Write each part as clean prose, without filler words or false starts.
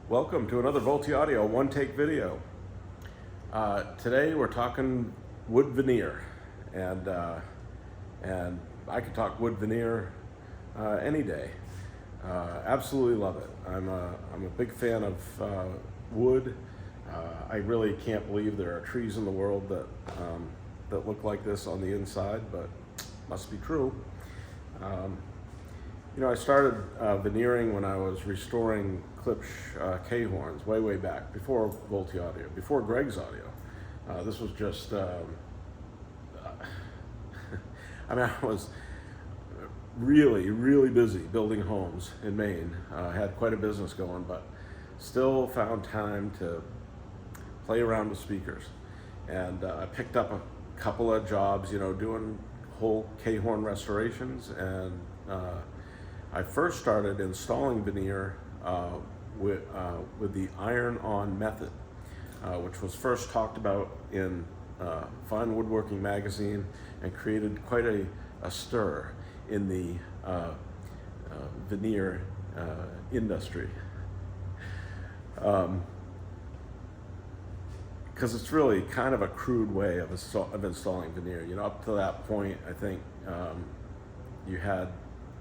Welcome to another Volti Audio one-take video. Today we're talking wood veneer, and I could talk wood veneer any day. Absolutely love it. I'm a big fan of wood. I really can't believe there are trees in the world that look like this on the inside, but must be true. I started veneering when I was restoring Klipsch K-horns way back, before Volti Audio, before Greg's Audio. This was just, I was really busy building homes in Maine. Had quite a business going, but still found time to play around with speakers. And I picked up a couple of jobs, doing whole K-horn restorations, and I first started installing veneer with the iron-on method, which was first talked about in Fine Woodworking magazine and created quite a stir in the veneer industry. Because it's really kind of a crude way of installing veneer. Up to that point, I think you had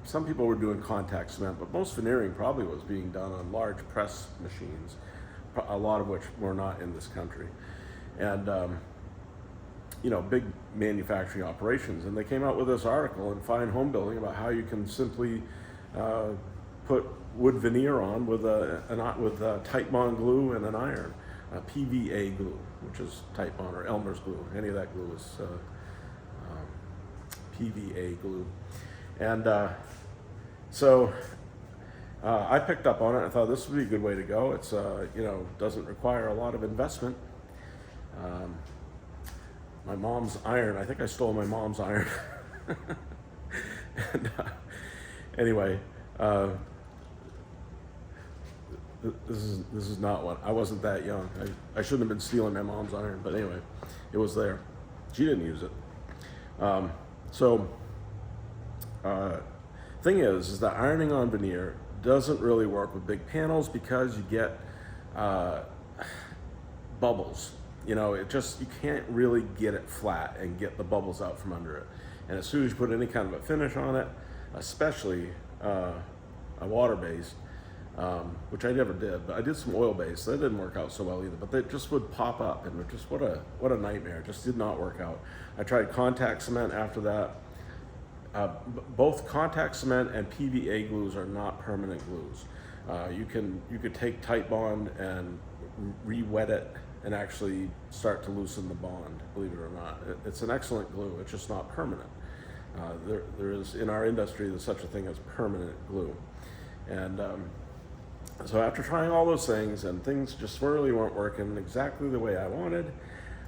some people were doing contact cement, but most veneering probably was being done on large press machines, a lot of which were not in this country, and big manufacturing operations. And they came out with this article in Fine Home Building about how you can simply put wood veneer on with tight bond glue and an iron, PVA glue, which is tight bond, or Elmer's glue. Any of that glue is PVA glue. And so I picked up on it. I thought this would be a good way to go. It's doesn't require a lot of investment. My mom's iron. I think I stole my mom's iron. And anyway, this is not one. I wasn't that young. I shouldn't have been stealing my mom's iron. But anyway, it was there. She didn't use it. Thing is that ironing on veneer doesn't really work with big panels because you get bubbles. You can't really get it flat and get the bubbles out from under it. And as soon as you put any kind of a finish on it, especially a water-based, which I never did, but I did some oil-based. That didn't work out so well either, but they just would pop up, and just what a nightmare. It just did not work out. I tried contact cement after that. Both contact cement and PVA glues are not permanent glues. You could take tight bond and re-wet it and actually start to loosen the bond, believe it or not. It's an excellent glue, it's just not permanent. There is, in our industry, there's such a thing as permanent glue. And so after trying all those things, and things just really weren't working exactly the way I wanted,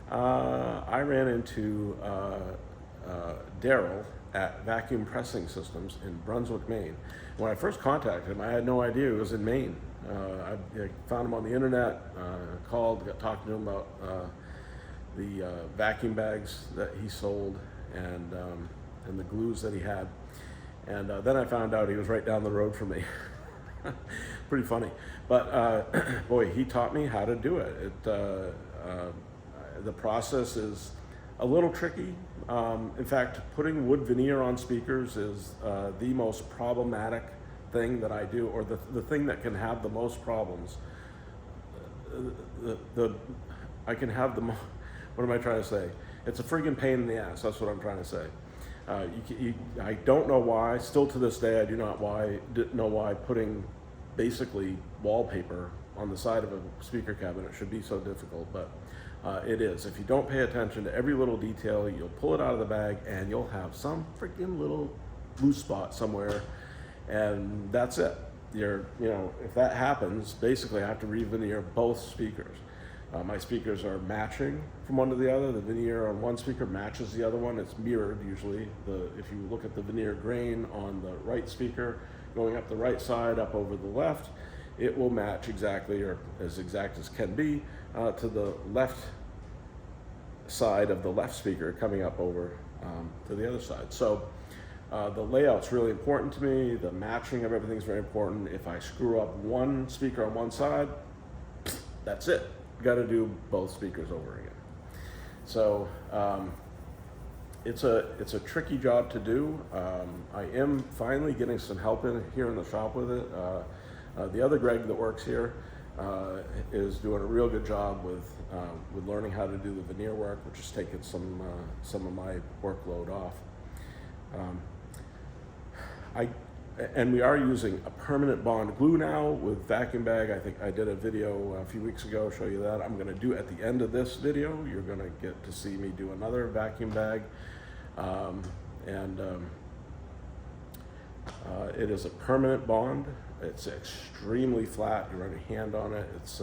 I ran into Daryl at Vacuum Pressing Systems in Brunswick, Maine. When I first contacted him, I had no idea he was in Maine. I found him on the internet, got talking to him about the vacuum bags that he sold, and the glues that he had. And then I found out he was right down the road from me. Pretty funny. But boy, he taught me how to do it. The process is a little tricky. In fact, putting wood veneer on speakers is the most problematic thing that I do, or the thing that can have the most problems. I can have the what am I trying to say? It's a friggin' pain in the ass. That's what I'm trying to say. I don't know why. Still to this day, I do not know why putting basically wallpaper on the side of a speaker cabinet should be so difficult, but it is. If you don't pay attention to every little detail, you'll pull it out of the bag and you'll have some freaking little loose spot somewhere, and that's it. If that happens, basically I have to re-veneer both speakers. My speakers are matching from one to the other. The veneer on one speaker matches the other one. It's mirrored usually. If you look at the veneer grain on the right speaker, going up the right side, up over the left, it will match exactly, or as exact as can be, to the left side of the left speaker coming up over to the other side. So The layout's really important to me. The matching of everything's very important. If I screw up one speaker on one side, that's it. Got to do both speakers over again. So it's a tricky job to do. I am finally getting some help here in the shop with it. The other Greg that works here is doing a real good job with learning how to do the veneer work, which is taking some of my workload off. And we are using a permanent bond glue now with vacuum bag. I think I did a video a few weeks ago, show you that. I'm going to do at the end of this video, you're going to get to see me do another vacuum bag. It is a permanent bond. It's extremely flat. You run your hand on it. It's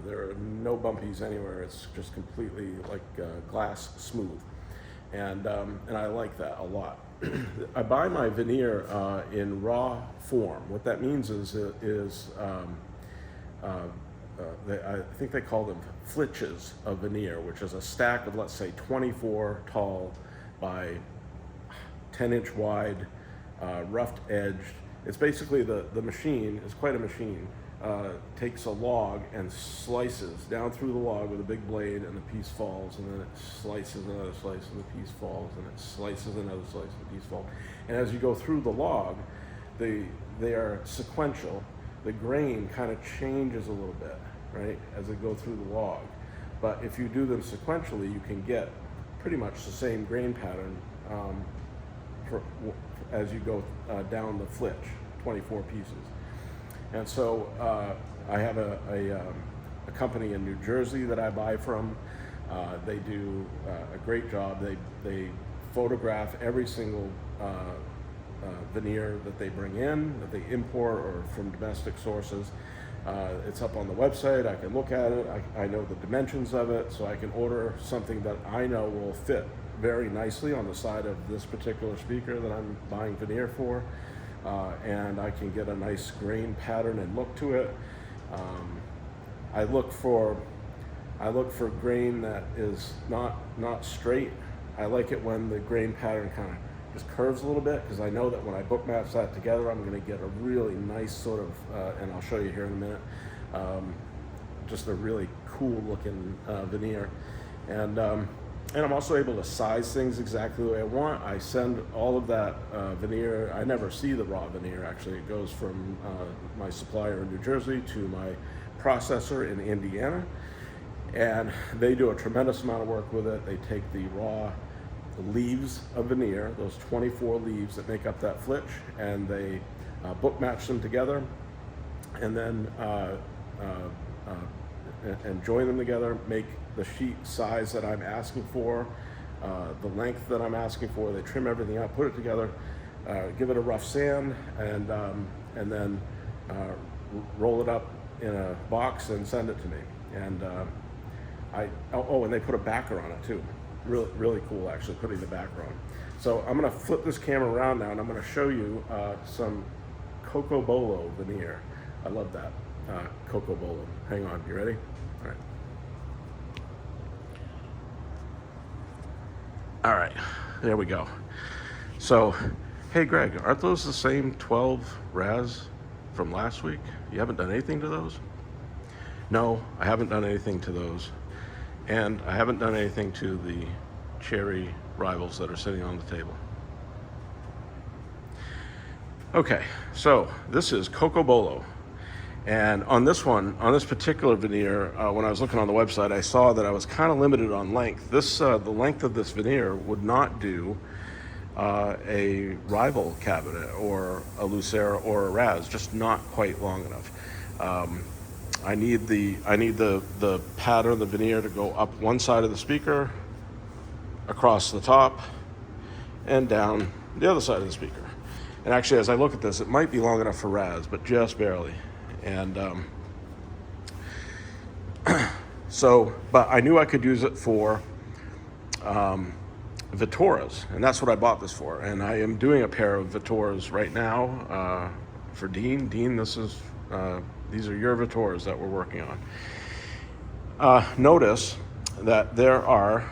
there are no bumpies anywhere. It's just completely like glass smooth, and I like that a lot. I buy my veneer in raw form. What that means is I think they call them flitches of veneer, which is a stack of, let's say, 24 tall by 10-inch wide, roughed edged. It's basically the machine is quite a machine. Takes a log and slices down through the log with a big blade, and the piece falls, and then it slices another slice, and the piece falls, and it slices another slice, and the piece falls. And as you go through the log, they are sequential. The grain kind of changes a little bit, right, as they go through the log. But if you do them sequentially, you can get pretty much the same grain pattern as you go down the flitch, 24 pieces. And so I have a company in New Jersey that I buy from. They do a great job. They photograph every single veneer that they bring in, that they import or from domestic sources. It's up on the website. I can look at it. I know the dimensions of it, so I can order something that I know will fit very nicely on the side of this particular speaker that I'm buying veneer for. And I can get a nice grain pattern and look to it. I look for grain that is not straight. I like it when the grain pattern kind of just curves a little bit, because I know that when I book match that together, I'm going to get a really nice sort of, and I'll show you here in a minute, just a really cool looking veneer. And I'm also able to size things exactly the way I want. I send all of that veneer. I never see the raw veneer, actually. It goes from my supplier in New Jersey to my processor in Indiana. And they do a tremendous amount of work with it. They take the raw leaves of veneer, those 24 leaves that make up that flitch, and they book match them together, and then and join them together, make the sheet size that I'm asking for, the length that I'm asking for. They trim everything out, put it together, give it a rough sand, and then roll it up in a box and send it to me. And and they put a backer on it too. Really, really cool, actually, putting the backer on. So I'm going to flip this camera around now, and I'm going to show you some Coco Bolo veneer. I love that. Coco Bolo. Hang on, you ready? All right, there we go. So, hey Greg, aren't those the same 12 RAS from last week? You haven't done anything to those? No, I haven't done anything to those. And I haven't done anything to the cherry rivals that are sitting on the table. Okay, so this is Coco Bolo. And on this particular veneer, when I was looking on the website, I saw that I was kind of limited on length. The length of this veneer would not do a rival cabinet or a Lucera or a RAS, just not quite long enough. I need the pattern, the veneer, to go up one side of the speaker, across the top, and down the other side of the speaker. And actually, as I look at this, it might be long enough for RAS, but just barely. And but I knew I could use it for Vittoras, and that's what I bought this for. And I am doing a pair of Vittoras right now for Dean. Dean, these are your Vittoras that we're working on. Notice that there are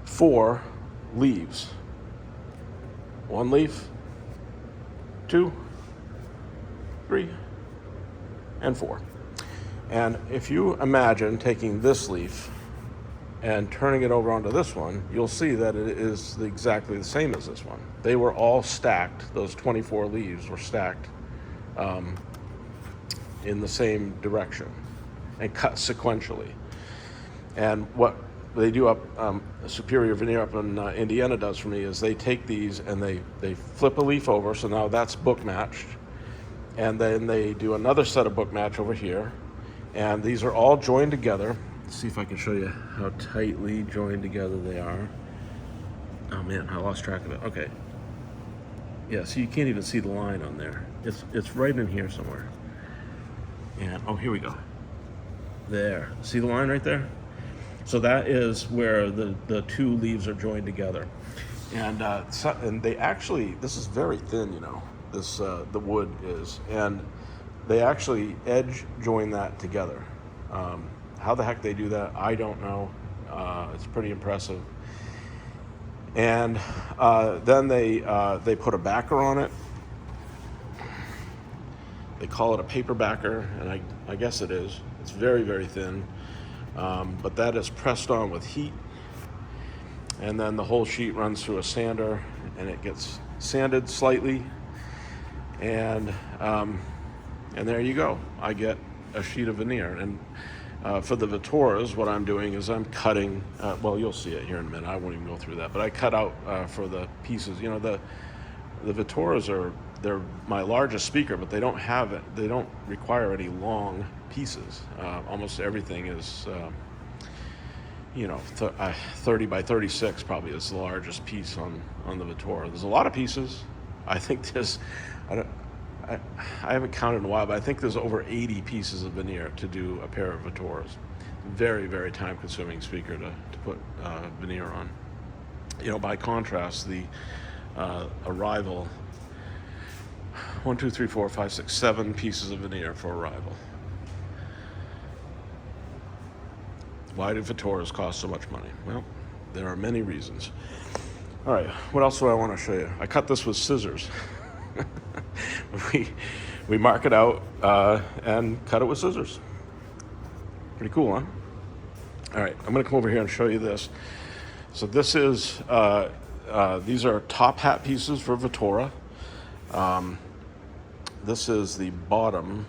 4 leaves One leaf, 2, 3, and 4. And if you imagine taking this leaf and turning it over onto this one, you'll see that it is exactly the same as this one. They were all stacked. Those 24 leaves were stacked in the same direction and cut sequentially. And what they do up, Superior Veneer up in Indiana does for me is they take these and they flip a leaf over, so now that's book matched. And then they do another set of book match over here. And these are all joined together. Let's see if I can show you how tightly joined together they are. Oh man, I lost track of it. Okay. Yeah, so you can't even see the line on there. It's right in here somewhere. And, oh, here we go. There, see the line right there? So that is where the two leaves are joined together. And and they actually, this is very thin, you know, this, the wood is. And they actually edge join that together. How the heck they do that, I don't know. It's pretty impressive. And then they put a backer on it. They call it a paper backer, and I guess it is. It's very, very thin. But that is pressed on with heat. And then the whole sheet runs through a sander, and it gets sanded slightly. And there you go. I get a sheet of veneer. And for the Vettoras, what I'm doing is I'm cutting, well, you'll see it here in a minute. I won't even go through that. But I cut out for the pieces. You know, the Vettoras they're my largest speaker, but they don't have it. They don't require any long pieces. Almost everything is, you know, 30 by 36 probably is the largest piece on the Vettora. There's a lot of pieces. I think there's, I haven't counted in a while, but I think there's over 80 pieces of veneer to do a pair of Vettoras. Very, very time-consuming speaker to put veneer on. You know, by contrast, the Arrival, 1, 2, 3, 4, 5, 6, 7 pieces of veneer for Arrival. Why do Vettoras cost so much money? Well, there are many reasons. All right, what else do I want to show you? I cut this with scissors. we mark it out and cut it with scissors. Pretty cool, huh? All right, I'm going to come over here and show you this. So this is, these are top hat pieces for Vettora. This is the bottom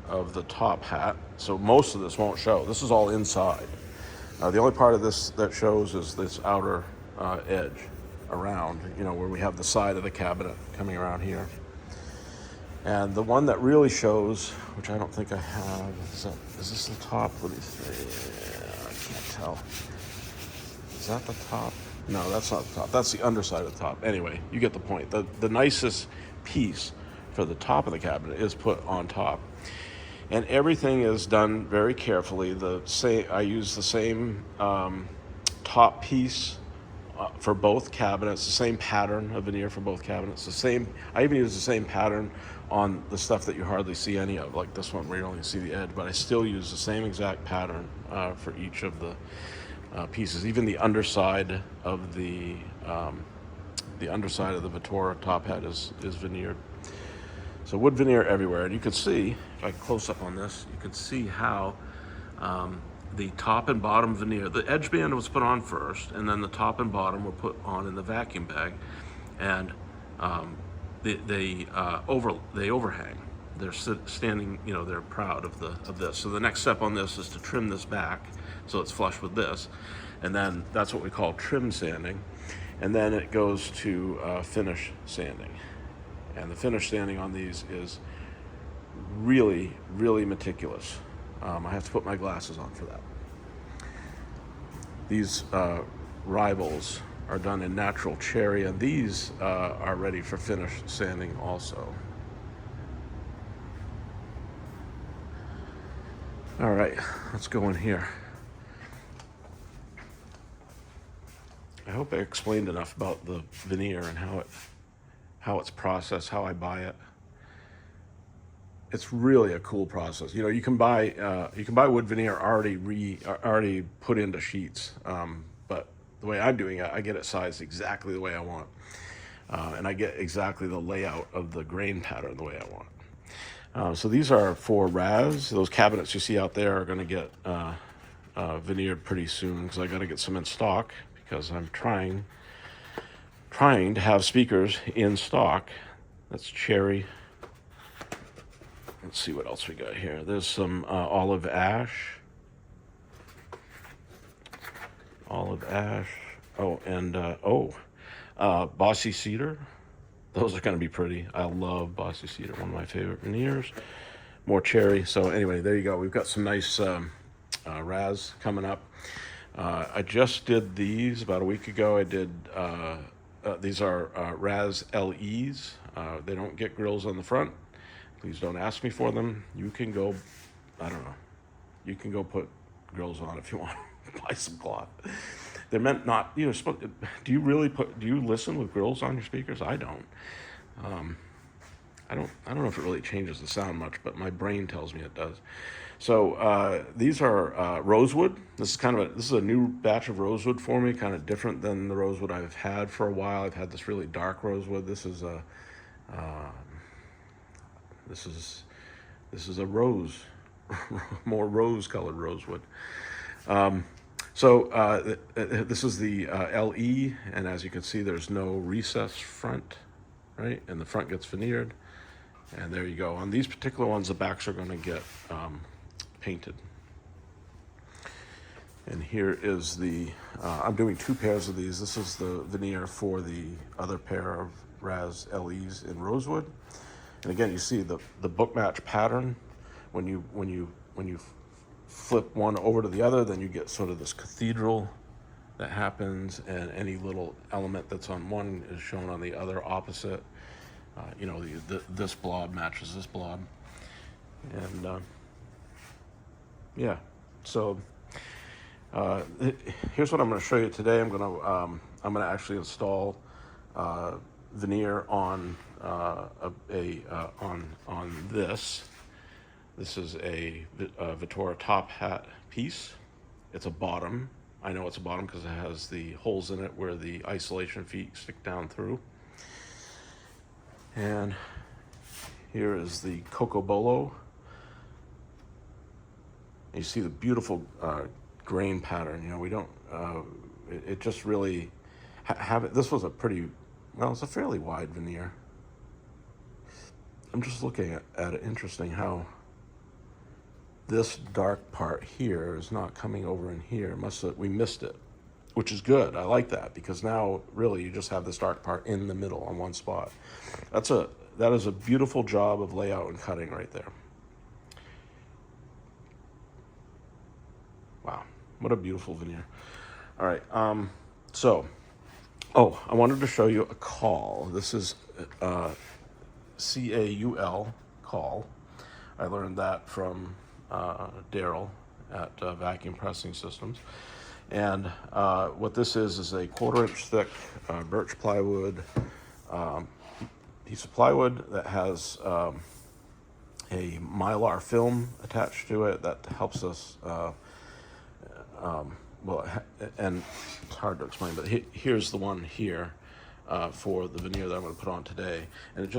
of the top hat. So most of this won't show. This is all inside. The only part of this that shows is this outer edge around, you know, where we have the side of the cabinet coming around here. And the one that really shows, which I don't think I have, is this the top? Let me see. I can't tell. Is that the top? No, that's not the top. That's the underside of the top. Anyway, you get the point. The nicest piece for the top of the cabinet is put on top. And everything is done very carefully. I use the same top piece for both cabinets, the same pattern of veneer for both cabinets. I even use the same pattern on the stuff that you hardly see any of, like this one where you only see the edge, but I still use the same exact pattern for each of the pieces. Even the underside of the Vettora top hat is veneered. So wood veneer everywhere, and you can see, if I close up on this, you can see how the top and bottom veneer, the edge band was put on first, and then the top and bottom were put on in the vacuum bag, and they overhang. They're standing, you know, they're proud of this. So the next step on this is to trim this back so it's flush with this, and then that's what we call trim sanding, and then it goes to finish sanding. And the finish sanding on these is really, really meticulous. I have to put my glasses on for that. These rivals are done in natural cherry, and these are ready for finish sanding also. All right, let's go in here. I hope I explained enough about the veneer and how it's processed, how I buy it. It's really a cool process. You know, you can buy wood veneer already put into sheets, but the way I'm doing it, I get it sized exactly the way I want. and I get exactly the layout of the grain pattern the way I want it. So these are for Raz. Those cabinets you see out there are going to get veneered pretty soon because I got to get some in stock because I'm trying to have speakers in stock. That's cherry. Let's see what else we got here. There's some olive ash. Oh, and bossy cedar. Those are going to be pretty. I love bossy cedar, one of my favorite veneers. More cherry. So anyway, there you go. We've got some nice Raz coming up. I just did these about a week ago. I did, these are Raz LEs. They don't get grills on the front. Please don't ask me for them. You can go, I don't know, you can go put grills on if you want. Buy some cloth. They're meant not, do you listen with grills on your speakers? I don't. I don't know if it really changes the sound much, but my brain tells me it does. So these are rosewood. This is a new batch of rosewood for me, kind of different than the rosewood I've had for a while. I've had this really dark rosewood. This is a rose, more rose-colored rosewood. This is the LE, and as you can see, there's no recessed front, right? And the front gets veneered, and there you go. On these particular ones, the backs are going to get painted. And here is the, I'm doing 2 pairs of these. This is the veneer for the other pair of Raz LEs in rosewood. And again, you see the book match pattern. When you flip one over to the other, then you get sort of this cathedral that happens, and any little element that's on one is shown on the other opposite. This blob matches this blob, and yeah. So here's what I'm going to show you today. I'm going to actually install veneer on on this. This is a Vittora top hat piece. It's a bottom. I know it's a bottom because it has the holes in it where the isolation feet stick down through. And here is the Cocobolo. You see the beautiful grain pattern. We don't, it just really, this was it's a fairly wide veneer. I'm just looking at it, interesting how this dark part here is not coming over in here. We missed it, which is good. I like that because now really you just have this dark part in the middle on one spot. That is a beautiful job of layout and cutting right there. Wow, what a beautiful veneer. All right, I wanted to show you a caul. This is CAUL, caul. I learned that from Daryl at Vacuum Pressing Systems. And what this is a 1/4 inch thick birch plywood piece of plywood that has a mylar film attached to it that helps us and it's hard to explain, but here's the one here for the veneer that I'm going to put on today, and it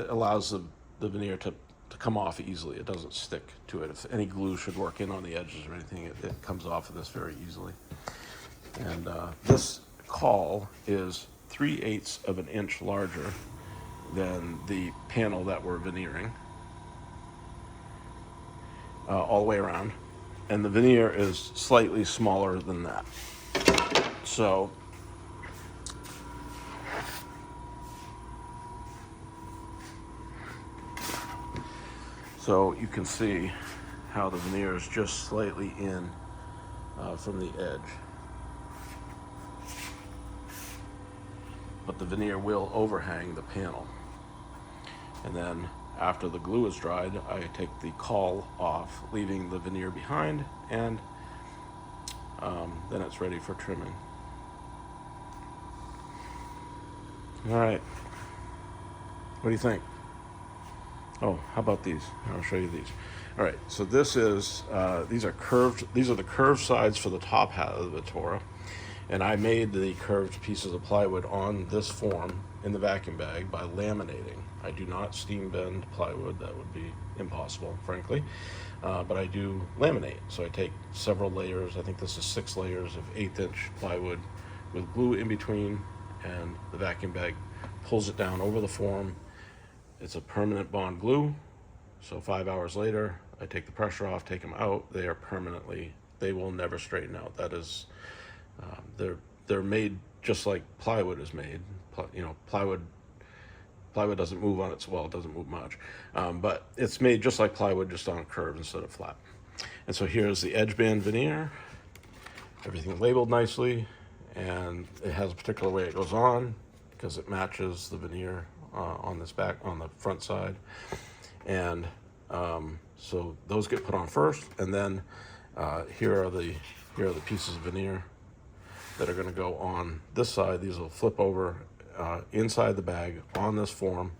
allows the veneer to come off easily. It doesn't stick to it. If any glue should work in on the edges or anything, it comes off of this very easily. And this caul is 3/8 of an inch larger than the panel that we're veneering all the way around, and the veneer is slightly smaller than that. So you can see how the veneer is just slightly in from the edge. But the veneer will overhang the panel. And then after the glue is dried, I take the caul off, leaving the veneer behind, and then it's ready for trimming. All right. What do you think? Oh, how about these? I'll show you these. All right, so these are the curved sides for the top hat of the Vittora, and I made the curved pieces of plywood on this form in the vacuum bag by laminating. I do not steam bend plywood, that would be impossible, frankly, but I do laminate. So I take several layers, I think this is 6 layers of 1/8" plywood with glue in between, and the vacuum bag pulls it down over the form. It's a permanent bond glue, so 5 hours later, I take the pressure off, take them out, they are permanently, they will never straighten out. That is, they're made just like plywood is made. You know, plywood doesn't move on its, well, it doesn't move much, but it's made just like plywood, just on a curve instead of flat. And so here's the edge band veneer, everything labeled nicely, and it has a particular way it goes on because it matches the veneer on this back, on the front side. And so those get put on first, and then here are the pieces of veneer that are going to go on this side. These will flip over inside the bag on this form,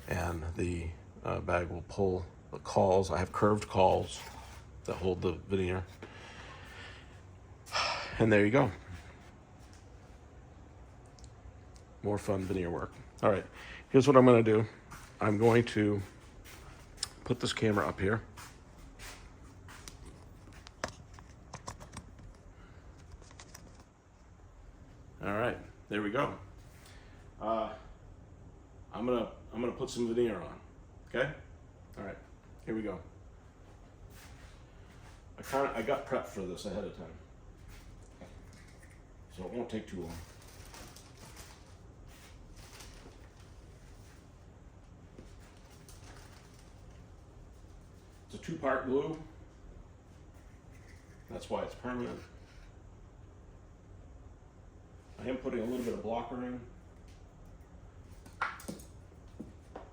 and the bag will pull the cawls. I have curved cawls that hold the veneer, and there you go. More fun veneer work. All right, here's what I'm going to do. I'm going to put this camera up here. All right, there we go. I'm gonna put some veneer on. Okay. All right, here we go. I got prepped for this ahead of time, so it won't take too long. It's a 2-part glue. That's why it's permanent. I am putting a little bit of blocker in.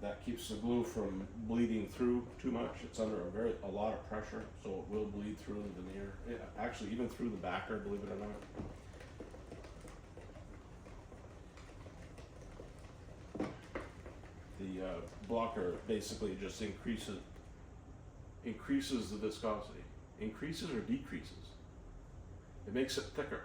That keeps the glue from bleeding through too much. It's under a lot of pressure, so it will bleed through the veneer. Actually, even through the backer, believe it or not. The blocker basically just increases the viscosity. Increases or decreases? It makes it thicker.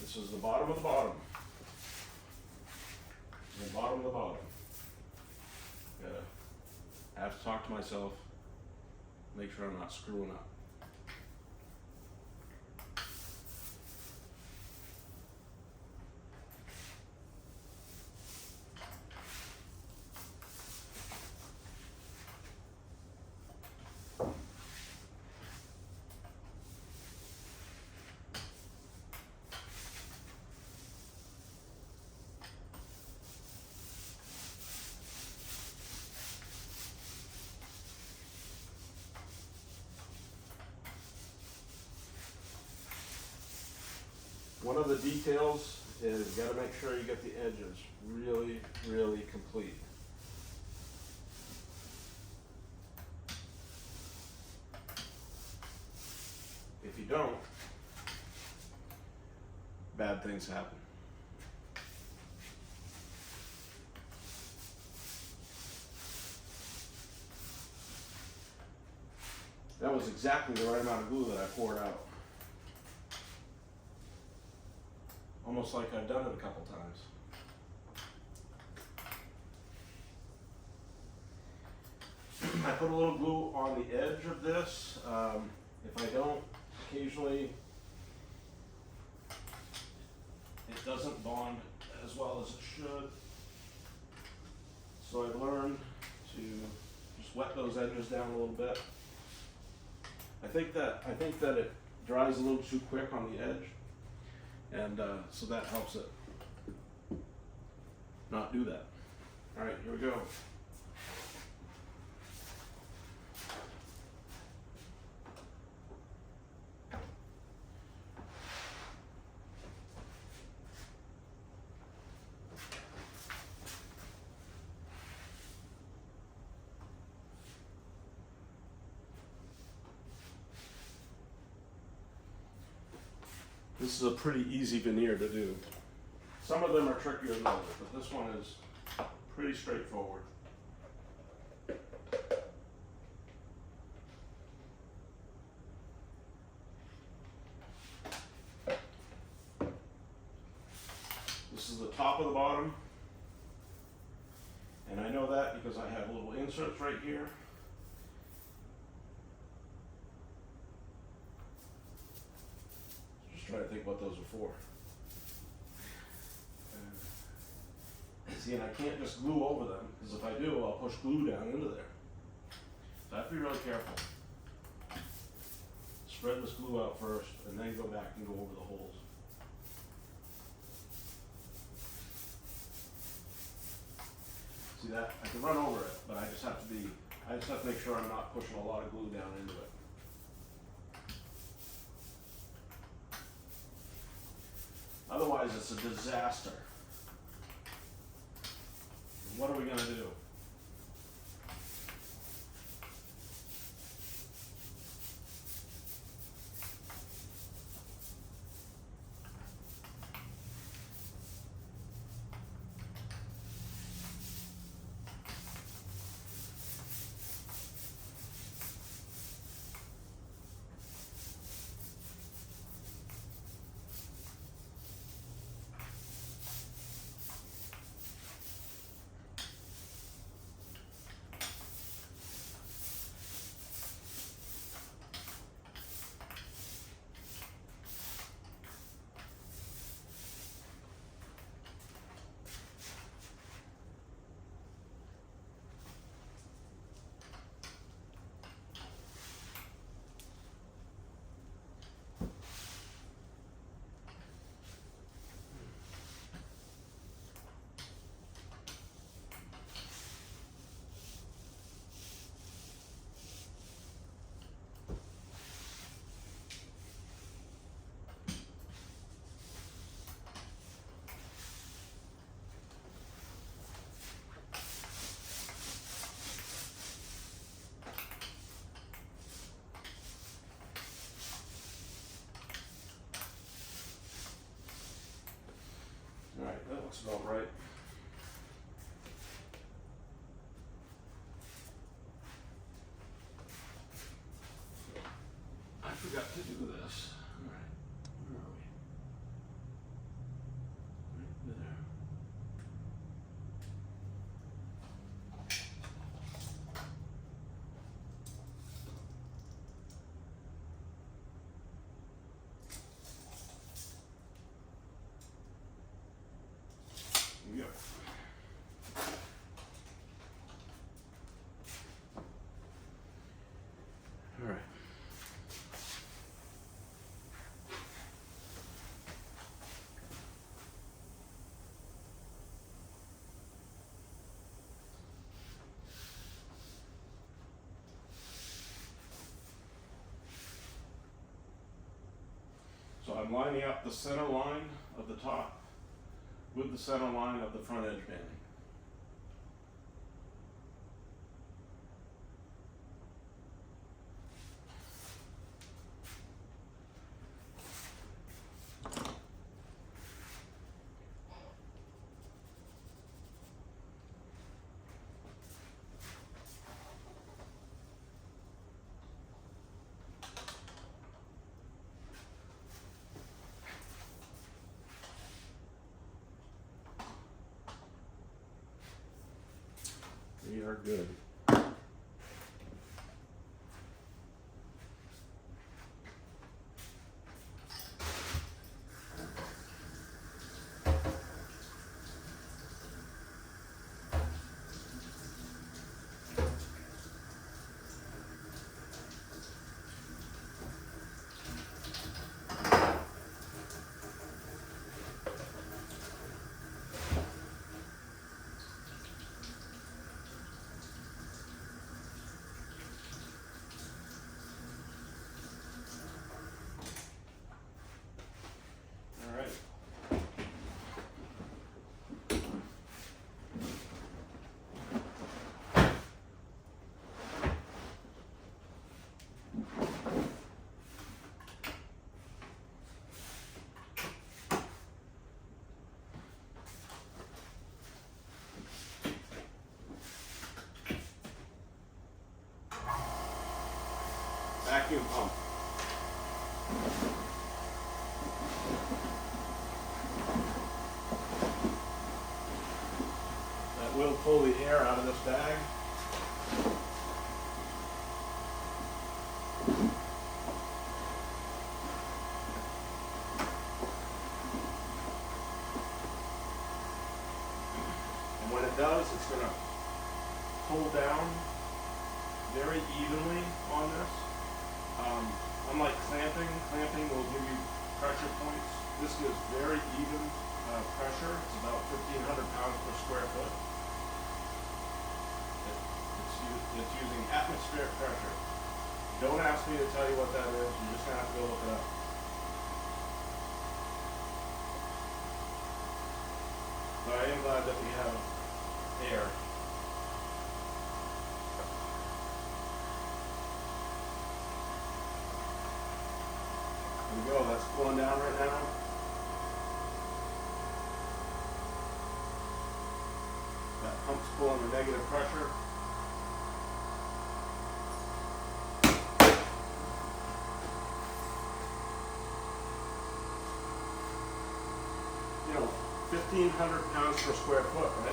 This is the bottom of the bottom. The bottom of the bottom. I have to talk to myself, make sure I'm not screwing up. One of the details is you got to make sure you get the edges really, really complete. If you don't, bad things happen. That was exactly the right amount of glue that I poured out. Almost like I've done it a couple times. I put a little glue on the edge of this. If I don't, occasionally it doesn't bond as well as it should. So I've learned to just wet those edges down a little bit. I think that it dries a little too quick on the edge. And so that helps it not do that. All right, here we go. This is a pretty easy veneer to do. Some of them are trickier than others, but this one is pretty straightforward. This is the top of the bottom, and I know that because I have little inserts right here. Just trying to think what those are for. See, and I can't just glue over them, because if I do, I'll push glue down into there. So I have to be really careful. Spread this glue out first, and then go back and go over the holes. See that? I can run over it, but I just have to make sure I'm not pushing a lot of glue down into it. Otherwise, it's a disaster. What are we going to do? Alright, that looks about right. I forgot to do this. Alright, where are we? Right there. Here we go. All right. So I'm lining up the center line of the top with the center line of the front edge banding. We are good. pull the air out of this bag. And when it does, it's going to pull down very evenly on this. Unlike clamping will give you pressure points. This gives very even pressure. It's about 1,500 pounds per square foot. It's using atmospheric pressure. Don't ask me to tell you what that is. You're just going to have to go look it up. But I am glad that we have air. There we go, that's pulling down right now. That pump's pulling the negative pressure. You know, 1,500 pounds per square foot, right?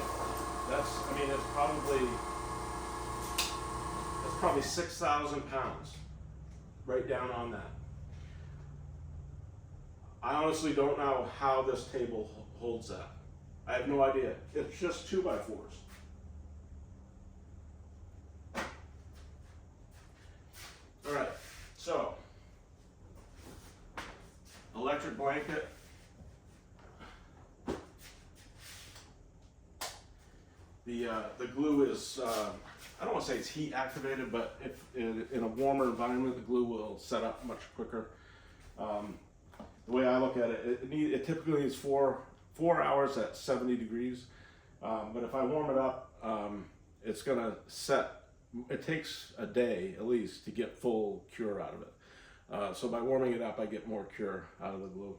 It's probably 6,000 pounds right down on that. I honestly don't know how this table holds that. I have no idea. It's just 2x4s. All right, so electric blanket. The glue is, I don't want to say it's heat activated, but if in a warmer environment, the glue will set up much quicker. The way I look at it, it typically is 4 hours at 70 degrees. But if I warm it up, it's gonna set, it takes a day at least to get full cure out of it. So by warming it up, I get more cure out of the glue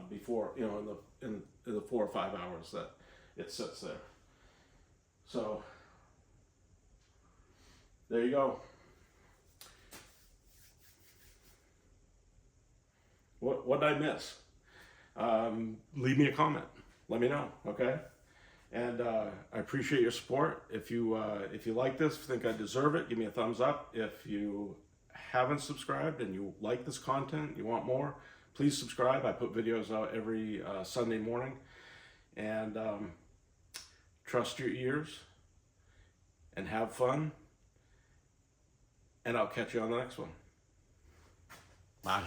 before, you know, in the 4 or 5 hours that it sits there. So there you go. What did I miss? Leave me a comment. Let me know, okay? And I appreciate your support. If you like this, think I deserve it, give me a thumbs up. If you haven't subscribed and you like this content, you want more, please subscribe. I put videos out every Sunday morning. And trust your ears and have fun. And I'll catch you on the next one. Bye.